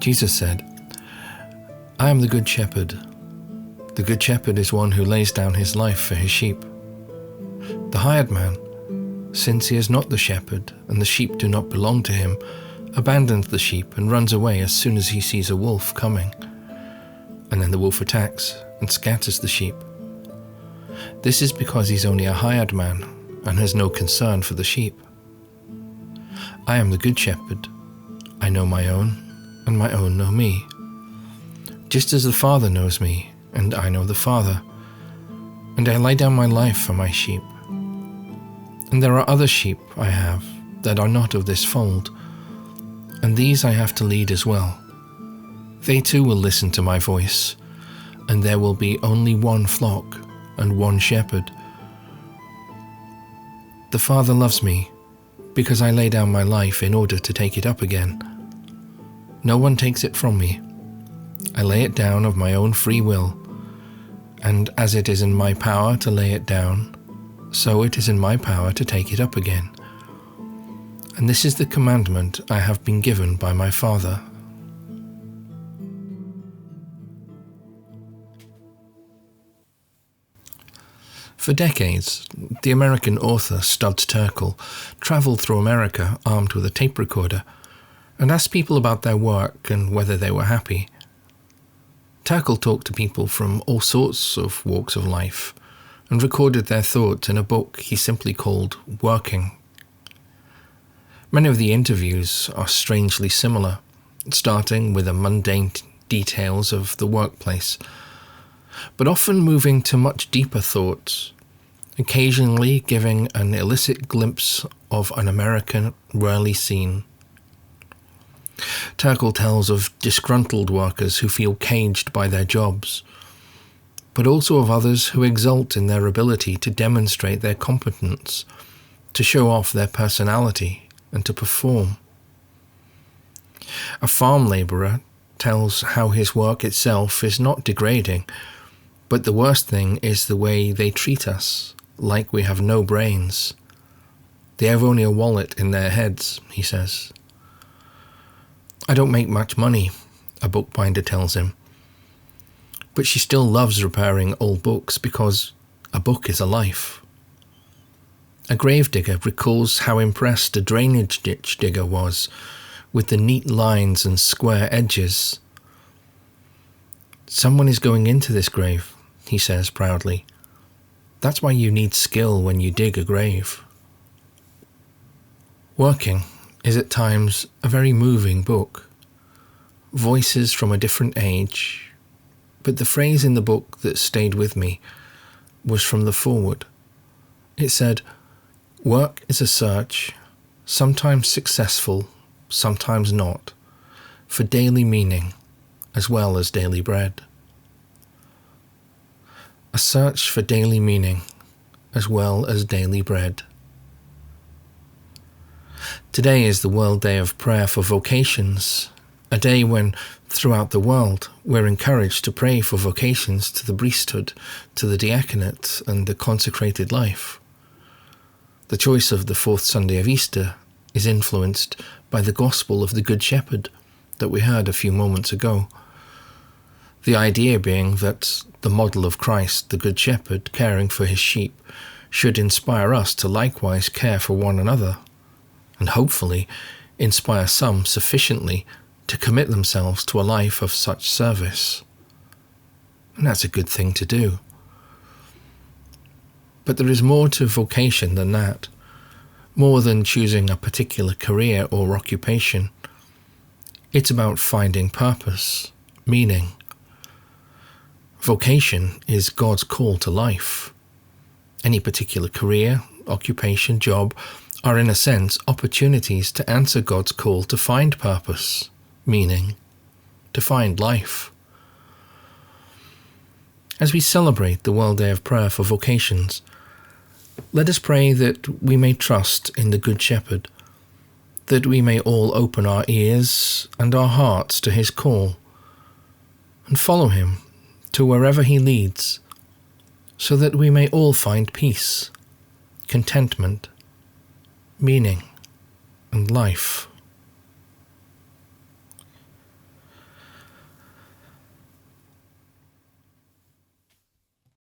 Jesus said, "I am the good shepherd. The good shepherd is one who lays down his life for his sheep. The hired man, since he is not the shepherd and the sheep do not belong to him, abandons the sheep and runs away as soon as he sees a wolf coming. And then the wolf attacks and scatters the sheep. This is because he's only a hired man and has no concern for the sheep. I am the good shepherd. I know my own, and my own know me. Just as the Father knows me, and I know the Father, and I lay down my life for my sheep. And there are other sheep I have that are not of this fold, and these I have to lead as well. They too will listen to my voice, and there will be only one flock and one shepherd. The Father loves me, because I lay down my life in order to take it up again. No one takes it from me. I lay it down of my own free will, and as it is in my power to lay it down, so it is in my power to take it up again. And this is the commandment I have been given by my Father." For decades, the American author Studs Terkel travelled through America armed with a tape recorder and asked people about their work and whether they were happy. Terkel talked to people from all sorts of walks of life and recorded their thoughts in a book he simply called Working. Many of the interviews are strangely similar, starting with the mundane details of the workplace, but often moving to much deeper thoughts, occasionally giving an illicit glimpse of an American rarely seen. Terkel tells of disgruntled workers who feel caged by their jobs, but also of others who exult in their ability to demonstrate their competence, to show off their personality, and to perform. A farm labourer tells how his work itself is not degrading, but the worst thing is the way they treat us, like we have no brains. They have only a wallet in their heads, he says. "I don't make much money," a bookbinder tells him, but she still loves repairing old books because a book is a life. A gravedigger recalls how impressed a drainage ditch digger was with the neat lines and square edges. "Someone is going into this grave," he says proudly. "That's why you need skill when you dig a grave." Working is at times a very moving book. Voices from a different age, but the phrase in the book that stayed with me was from the foreword. It said, "Work is a search, sometimes successful, sometimes not, for daily meaning as well as daily bread." A search for daily meaning as well as daily bread. Today is the World Day of Prayer for Vocations, a day when, throughout the world, we're encouraged to pray for vocations to the priesthood, to the diaconate, and the consecrated life. The choice of the fourth Sunday of Easter is influenced by the gospel of the Good Shepherd that we heard a few moments ago. The idea being that the model of Christ, the Good Shepherd, caring for his sheep, should inspire us to likewise care for one another, and hopefully inspire some sufficiently to commit themselves to a life of such service. And that's a good thing to do. But there is more to vocation than that, more than choosing a particular career or occupation. It's about finding purpose, meaning. Vocation is God's call to life. Any particular career, occupation, job are in a sense opportunities to answer God's call to find purpose, meaning, to find life. As we celebrate the World Day of Prayer for Vocations, let us pray that we may trust in the Good Shepherd, that we may all open our ears and our hearts to his call, and follow him to wherever he leads, so that we may all find peace, contentment, meaning, and life.